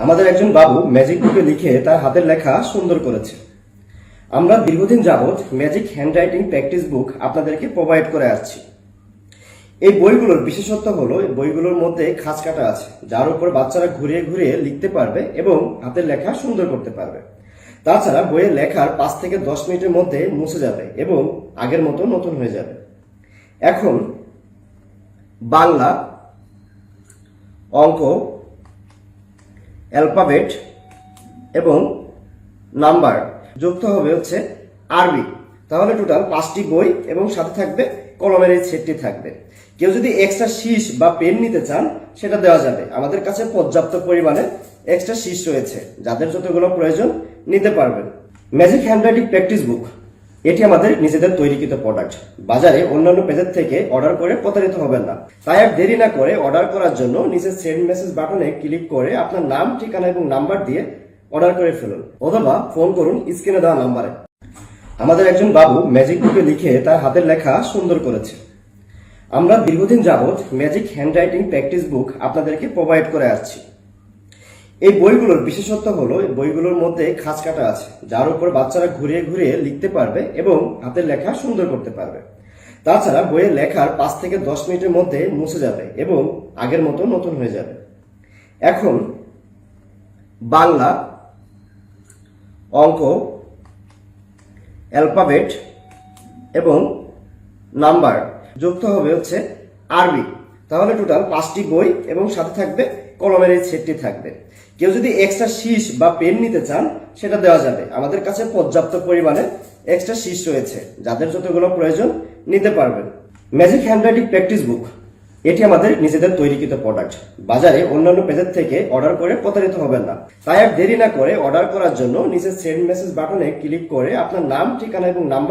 আমাদের একজন বাবু ম্যাজিক বুকে লিখে তার হাতের লেখা সুন্দর করেছে। আমরা দীর্ঘদিন যাবৎ ম্যাজিক হ্যান্ডরাইটিং প্র্যাকটিস বুক আপনাদেরকে প্রোভাইড করে আসছি। এই বইগুলোর বিশেষত্ব হলো এই বইগুলোর মধ্যে খাঁজ কাটা আছে, যার উপর বাচ্চারা ঘুরিয়ে ঘুরিয়ে লিখতে পারবে এবং হাতের লেখা সুন্দর করতে পারবে। তাছাড়া বইয়ের লেখার 5 থেকে 10 মিনিটের মধ্যে মুছে যাবে এবং আগের মতো নতুন হয়ে যাবে। এখন বাংলা, অঙ্ক, অ্যালফাবেট এবং নাম্বার যুক্ত হবে হচ্ছে আরবি। তাহলে টোটাল 5টি বই এবং সাথে থাকবে কলমের এই সেটটি থাকবে। কেউ যদি এক্সট্রা শীষ বা পেন নিতে চান সেটা দেওয়া যাবে। আমাদের কাছে পর্যাপ্ত পরিমাণে এক্সট্রা শীষ রয়েছে, যাদের যতগুলো প্রয়োজন নিতে পারবেন। ম্যাজিক হ্যান্ডরাইটিং প্র্যাকটিস বুক এটি আমাদের নিজেদের তৈরিকৃত প্রোডাক্ট। বাজারে অন্যান্য পেজের থেকে অর্ডার করে প্রতারিত হবেন না। তাই আর দেরি না করে অর্ডার করার জন্য নিচে সেন্ড মেসেজ বাটনে ক্লিক করে আপনার নাম, ঠিকানা এবং নাম্বার দিয়ে অর্ডার করে ফেলুন, অথবা ফোন করুন স্ক্রিনে দেওয়া নাম্বারে। আমাদের একজন বাবু ম্যাজিক বুকে লিখে তার হাতের লেখা সুন্দর করেছে। আমরা দীর্ঘদিন যাবৎ ম্যাজিক হ্যান্ডরাইটিং প্র্যাকটিস বুক আপনাদেরকে প্রোভাইড করে আসছি। এই বইগুলোর বিশেষত্ব হলো এই বইগুলোর মধ্যে খাঁজ কাটা আছে, যার উপর বাচ্চারা ঘুরিয়ে ঘুরিয়ে লিখতে পারবে এবং হাতের লেখা সুন্দর করতে পারবে। তাছাড়া বইয়ের লেখার 5 থেকে 10 মিনিটের মধ্যে মুছে যাবে এবং আগের মতো নতুন হয়ে যাবে। এখন বাংলা, অঙ্ক, অ্যালফাবেট এবং নাম্বার যুক্ত হবে হচ্ছে আরবি। তাহলে টোটাল 5টি বই এবং সাথে থাকবে কলমের এই সেটটি থাকবে। কেউ যদি এক্সট্রা শীষ বা পেন নিতে চান সেটা দেওয়া যাবে। আমাদের কাছে পর্যাপ্ত পরিমাণে এক্সট্রা শীষ রয়েছে, যাদের যতগুলো প্রয়োজন নিতে পারবেন। ম্যাজিক হ্যান্ডরাইটিং প্র্যাকটিস বুক এটি আমাদের নিজেদের তৈরিকৃত প্রোডাক্ট। বাজারে অন্যান্য পেজের থেকে অর্ডার করে প্রতারিত হবেন না। তাই আর দেরি না করে অর্ডার করার জন্য নিচে সেন্ড মেসেজ বাটনে ক্লিক করে আপনার নাম, ঠিকানা এবং নাম্বার